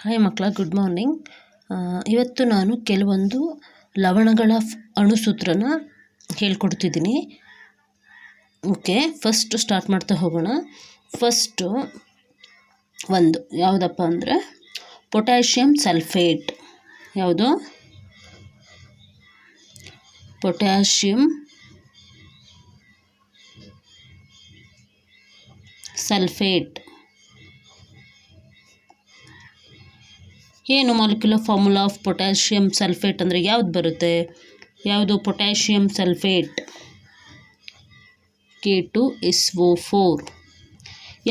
Hi ಮಕ್ಕಳ, good morning. ಇವತ್ತು ನಾನು ಕೆಲವೊಂದು ಲವಣಗಳ ಅಣುಸೂತ್ರನ ಹೇಳ್ಕೊಡ್ತಿದ್ದೀನಿ. ಓಕೆ, ಫಸ್ಟು ಸ್ಟಾರ್ಟ್ ಮಾಡ್ತಾ ಹೋಗೋಣ. ಫಸ್ಟು ಒಂದು ಯಾವುದಪ್ಪ ಅಂದರೆ ಪೊಟ್ಯಾಷಿಯಮ್ ಸಲ್ಫೇಟ್. ಯಾವುದು? Potassium sulphate. ಏನು molecular formula of potassium sulphate ಅಂದರೆ ಯಾವ್ದು ಬರುತ್ತೆ? ಯಾವುದು? Potassium sulphate K2SO4.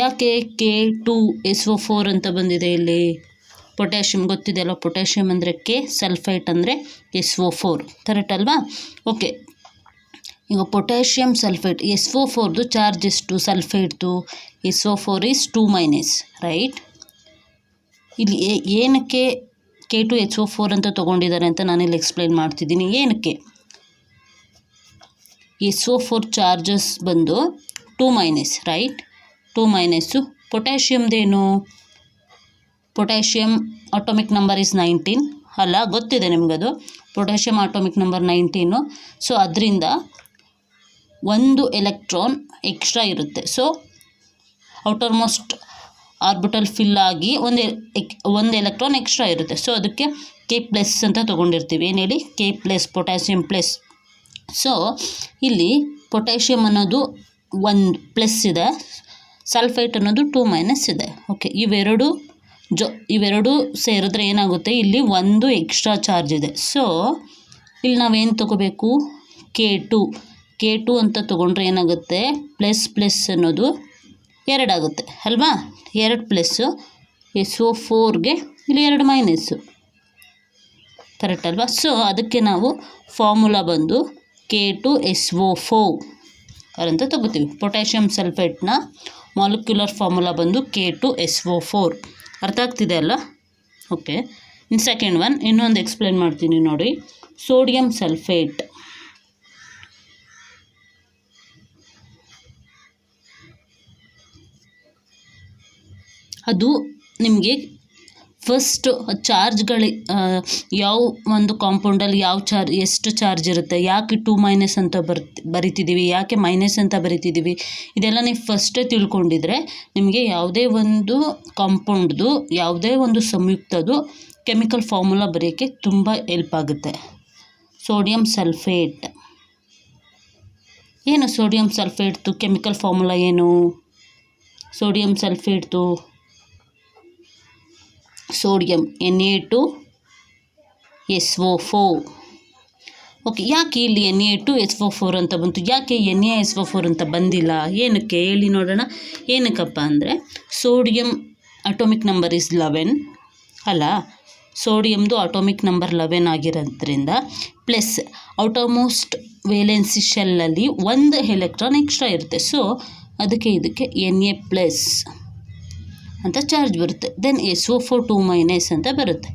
ಯಾಕೆ K2SO4 ಅಂತ ಬಂದಿದೆ ಇಲ್ಲಿ? ಪೊಟ್ಯಾಷಿಯಮ್ ಗೊತ್ತಿದೆಯಲ್ಲ, ಪೊಟ್ಯಾಷಿಯಮ್ ಅಂದರೆ K, ಸಲ್ಫೇಟ್ ಅಂದರೆ SO4. ಕರೆಕ್ಟ್ ಅಲ್ವಾ? ಓಕೆ, ಈಗ ಪೊಟ್ಯಾಷಿಯಮ್ ಸಲ್ಫೇಟ್ SO4ದು ಚಾರ್ಜ್ ಎಷ್ಟು? ಸಲ್ಫೇಟ್ದು SO4 ಈಸ್ 2-, ರೈಟ್? ಇಲ್ಲಿ ಏನಕ್ಕೆ K2SO4 ಅಂತ ತೊಗೊಂಡಿದ್ದಾರೆ ಅಂತ ನಾನಿಲ್ಲಿ ಎಕ್ಸ್ಪ್ಲೈನ್ ಮಾಡ್ತಿದ್ದೀನಿ. ಏನಕ್ಕೆ SO4 ಚಾರ್ಜಸ್ ಬಂದು 2-, ರೈಟ್? 2-. ಪೊಟ್ಯಾಷಿಯಮ್ದೇನು? ಪೊಟ್ಯಾಷಿಯಮ್ ಅಟಾಮಿಕ್ ನಂಬರ್ ಈಸ್ 19 ಅಲ್ಲ, ಗೊತ್ತಿದೆ ನಿಮಗದು. Potassium atomic number 19. ಸೊ ಅದರಿಂದ ಒಂದು ಎಲೆಕ್ಟ್ರಾನ್ ಎಕ್ಸ್ಟ್ರಾ ಇರುತ್ತೆ. So outermost orbital fill ಆಗಿ ಒಂದು ಎಲೆಕ್ಟ್ರಾನ್ ಎಕ್ಸ್ಟ್ರಾ ಇರುತ್ತೆ. ಸೊ ಅದಕ್ಕೆ K+ ಅಂತ ತೊಗೊಂಡಿರ್ತೀವಿ. ಏನು ಹೇಳಿ? K+, potassium plus. ಸೊ ಇಲ್ಲಿ ಪೊಟ್ಯಾಷಿಯಮ್ ಅನ್ನೋದು 1+ ಇದೆ, ಸಲ್ಫೇಟ್ ಅನ್ನೋದು 2- ಇದೆ. ಓಕೆ, ಇವೆರಡು ಸೇರಿದ್ರೆ ಏನಾಗುತ್ತೆ? ಇಲ್ಲಿ ಒಂದು ಎಕ್ಸ್ಟ್ರಾ ಚಾರ್ಜ್ ಇದೆ. ಸೊ ಇಲ್ಲಿ ನಾವೇನು K2 ಅಂತ ತೊಗೊಂಡ್ರೆ ಏನಾಗುತ್ತೆ? ಪ್ಲಸ್ ಅನ್ನೋದು 2 ಆಗುತ್ತೆ ಅಲ್ವಾ? 2+ SO4ಗೆ ಇಲ್ಲಿ 2-. ಕರೆಕ್ಟ್ ಅಲ್ವಾ? ಸೊ ಅದಕ್ಕೆ ನಾವು ಫಾರ್ಮುಲಾ ಬಂದು K2SO4 ಅಂತ ತಗೋತೀವಿ. ಪೊಟ್ಯಾಷಿಯಮ್ ಸಲ್ಫೇಟ್ನ ಮಾಲಿಕ್ಯುಲರ್ ಫಾರ್ಮುಲಾ ಬಂದು K2SO4. ಅರ್ಥ ಆಗ್ತಿದೆ ಅಲ್ಲ? ಓಕೆ, ಇನ್ನು ಸೆಕೆಂಡ್ ಒನ್ ಇನ್ನೊಂದು ಎಕ್ಸ್ಪ್ಲೇನ್ ಮಾಡ್ತೀನಿ ನೋಡಿ. Sodium sulphate. ಅದು ನಿಮಗೆ ಫಸ್ಟ್ ಚಾರ್ಜ್ಗಳು ಯಾವ ಒಂದು ಕಾಂಪೌಂಡಲ್ಲಿ ಯಾವ ಎಷ್ಟು ಚಾರ್ಜ್ ಇರುತ್ತೆ, ಯಾಕೆ 2- ಅಂತ ಬರಿತಿದ್ದೀವಿ, ಯಾಕೆ ಮೈನಸ್ ಅಂತ ಬರಿತಿದ್ದೀವಿ, ಇದೆಲ್ಲ ನೀವು ಫಸ್ಟೇ ತಿಳ್ಕೊಂಡಿದ್ರೆ ನಿಮಗೆ ಯಾವುದೇ ಒಂದು ಕಾಂಪೌಂಡ್ದು, ಯಾವುದೇ ಒಂದು ಸಂಯುಕ್ತದ್ದು ಕೆಮಿಕಲ್ ಫಾರ್ಮುಲಾ ಬರೆಯೋಕ್ಕೆ ತುಂಬ ಹೆಲ್ಪ್ ಆಗುತ್ತೆ. ಸೋಡಿಯಂ ಸಲ್ಫೇಟ್ ಏನು? ಸೋಡಿಯಂ ಸಲ್ಫೇಟ್ದು ಕೆಮಿಕಲ್ ಫಾರ್ಮುಲಾ ಏನು? ಸೋಡಿಯಂ ಸಲ್ಫೇಟ್ದು ಸೋಡಿಯಂ Na2SO4. ಓಕೆ, ಯಾಕೆ ಇಲ್ಲಿ Na2SO4 ಅಂತ ಬಂತು? ಯಾಕೆ NaSO4 ಅಂತ ಬಂದಿಲ್ಲ? ಏನಕ್ಕೆ ಹೇಳಿ ನೋಡೋಣ. ಏನಕ್ಕಪ್ಪ ಅಂದರೆ ಸೋಡಿಯಂ ಅಟಾಮಿಕ್ ನಂಬರ್ ಈಸ್ 11 ಅಲ್ಲ, ಸೋಡಿಯಮ್ದು ಅಟಾಮಿಕ್ ನಂಬರ್ 11 ಆಗಿರೋದ್ರಿಂದ ಪ್ಲಸ್ ಔಟರ್ಮೋಸ್ಟ್ ವೇಲೆನ್ಸಿ ಶೆಲ್ಲಲ್ಲಿ ಒಂದು ಎಲೆಕ್ಟ್ರಾನ್ ಎಕ್ಸ್ಟ್ರಾ ಇರುತ್ತೆ. ಸೊ ಅದಕ್ಕೆ ಇದಕ್ಕೆ Na+ ಅಂತ ಚಾರ್ಜ್ ಬರುತ್ತೆ. ದೆನ್ SO4 2- ಅಂತ ಬರುತ್ತೆ.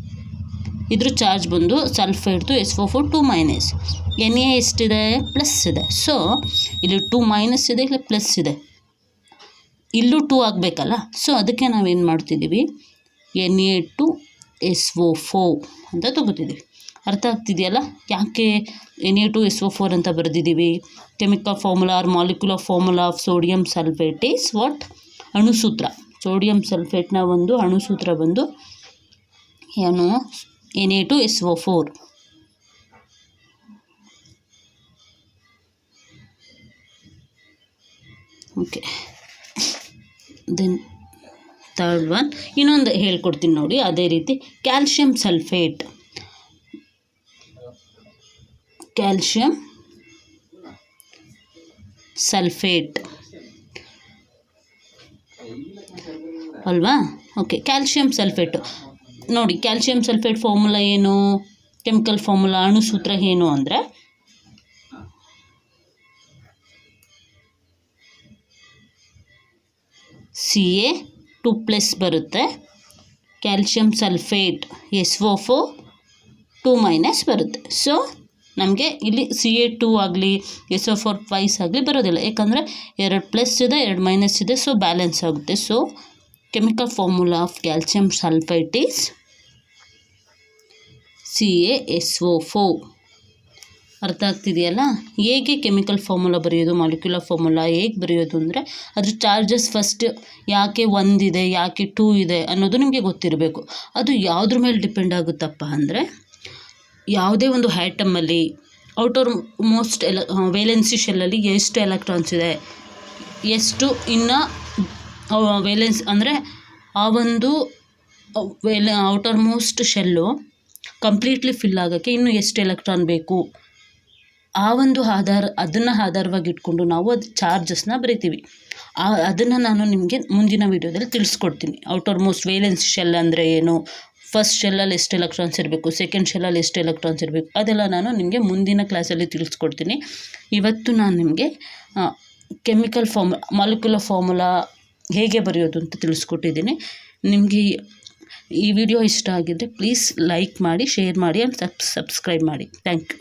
ಇದ್ರ ಚಾರ್ಜ್ ಬಂದು ಸಲ್ಫೇಟ್ದು SO4 2-. Na ಎಷ್ಟಿದೆ? ಪ್ಲಸ್ ಇದೆ. ಸೊ ಇಲ್ಲಿ 2- ಇದೆ, ಇಲ್ಲಿ ಪ್ಲಸ್ ಇದೆ, ಇಲ್ಲೂ 2 ಆಗಬೇಕಲ್ಲ. ಸೊ ಅದಕ್ಕೆ ನಾವೇನು ಮಾಡ್ತಿದ್ದೀವಿ? Na2SO4 ಅಂತ ತೊಗೋತಿದ್ದೀವಿ. ಅರ್ಥ ಆಗ್ತಿದೆಯಲ್ಲ ಯಾಕೆ Na2SO4 ಅಂತ ಬರೆದಿದ್ದೀವಿ? Chemical formula or molecular formula of sodium sulphate is what? ಅಣುಸೂತ್ರ. ಸೋಡಿಯಂ ಸಲ್ಫೇಟ್ನ ಒಂದು ಅಣುಸೂತ್ರ ಬಂದು ಏನು? Na2SO4. Okay, then third one ಇನ್ನೊಂದು ಹೇಳ್ಕೊಡ್ತೀನಿ ನೋಡಿ. ಅದೇ ರೀತಿ ಕ್ಯಾಲ್ಶಿಯಂ ಸಲ್ಫೇಟ್. ಕ್ಯಾಲ್ಶಿಯಂ ಸಲ್ಫೇಟ್ ಅಲ್ವಾ? ಓಕೆ, ಕ್ಯಾಲ್ಶಿಯಂ ಸಲ್ಫೇಟು ನೋಡಿ. ಕ್ಯಾಲ್ಶಿಯಂ ಸಲ್ಫೇಟ್ ಫಾರ್ಮುಲಾ ಏನು? ಕೆಮಿಕಲ್ ಫಾರ್ಮುಲಾ ಅಣುಸೂತ್ರ ಏನು ಅಂದರೆ Ca2+ ಬರುತ್ತೆ. ಕ್ಯಾಲ್ಶಿಯಂ ಸಲ್ಫೇಟ್ SO4 2- ಬರುತ್ತೆ. ಸೊ ನಮಗೆ ಇಲ್ಲಿ Ca2 ಆಗಲಿ SO4 ಟ್ವೈಸ್ ಆಗಲಿ ಬರೋದಿಲ್ಲ, ಯಾಕಂದರೆ 2+ ಇದೆ, 2- ಇದೆ. ಸೊ ಬ್ಯಾಲೆನ್ಸ್ ಆಗುತ್ತೆ. So chemical formula of calcium sulfate is CaSO4. ಅರ್ಥ ಆಗ್ತಿದೆಯಲ್ಲ? ಹೇಗೆ ಕೆಮಿಕಲ್ ಫಾರ್ಮುಲಾ ಬರೆಯೋದು, ಮಾಲಿಕ್ಯುಲರ್ ಫಾರ್ಮುಲಾ ಹೇಗೆ ಬರೆಯೋದು ಅಂದರೆ ಅದ್ರ ಚಾರ್ಜಸ್ ಫಸ್ಟ್ ಯಾಕೆ 1 ಇದೆ, ಯಾಕೆ 2 ಇದೆ ಅನ್ನೋದು ನಿಮಗೆ ಗೊತ್ತಿರಬೇಕು. ಅದು ಯಾವುದ್ರ ಮೇಲೆ ಡಿಪೆಂಡ್ ಆಗುತ್ತಪ್ಪ ಅಂದರೆ, ಯಾವುದೇ ಒಂದು ಆ್ಯಟಮಲ್ಲಿ ಔಟರ್ ಮೋಸ್ಟ್ ವೇಲೆನ್ಸಿ ಶೆಲ್ಲಲ್ಲಿ ಎಷ್ಟು ಎಲೆಕ್ಟ್ರಾನ್ಸ್ ಇದೆ, ಎಷ್ಟು ಇನ್ನು ವೇಲೆನ್ಸ್ ಅಂದರೆ ಆ ಒಂದು outer most shell completely fill ಆಗೋಕ್ಕೆ ಇನ್ನು ಎಷ್ಟು ಎಲೆಕ್ಟ್ರಾನ್ ಬೇಕು, ಆ ಒಂದು ಅದನ್ನು ಆಧಾರವಾಗಿ ಇಟ್ಕೊಂಡು ನಾವು ಅದು ಚಾರ್ಜಸ್ನ ಬರಿತೀವಿ. ಅದನ್ನು ನಾನು ನಿಮಗೆ ಮುಂದಿನ ವೀಡಿಯೋದಲ್ಲಿ ತಿಳಿಸ್ಕೊಡ್ತೀನಿ. ಔಟರ್ ಮೋಸ್ಟ್ ವೇಲೆನ್ಸ್ ಶೆಲ್ ಅಂದರೆ ಏನು, ಫಸ್ಟ್ ಶೆಲ್ಲಲ್ಲಿ ಎಷ್ಟು ಎಲೆಕ್ಟ್ರಾನ್ಸ್ ಇರಬೇಕು, ಸೆಕೆಂಡ್ ಶೆಲ್ಲಲ್ಲಿ ಎಷ್ಟು ಎಲೆಕ್ಟ್ರಾನ್ಸ್ ಇರಬೇಕು, ಅದೆಲ್ಲ ನಾನು ನಿಮಗೆ ಮುಂದಿನ ಕ್ಲಾಸಲ್ಲಿ ತಿಳಿಸ್ಕೊಡ್ತೀನಿ. ಇವತ್ತು ನಾನು ನಿಮಗೆ ಕೆಮಿಕಲ್ ಮಾಲಿಕ್ಯುಲರ್ ಫಾರ್ಮುಲಾ ಹೇಗೆ ಬರೆಯೋದು ಅಂತ ತಿಳಿಸ್ಕೊಟ್ಟಿದ್ದೀನಿ. ನಿಮಗೆ ಈ ವಿಡಿಯೋ ಇಷ್ಟ ಆಗಿದ್ದರೆ ಪ್ಲೀಸ್ ಲೈಕ್ ಮಾಡಿ, ಶೇರ್ ಮಾಡಿ ಆ್ಯಂಡ್ ಸಬ್ಸ್ಕ್ರೈಬ್ ಮಾಡಿ. Thank you.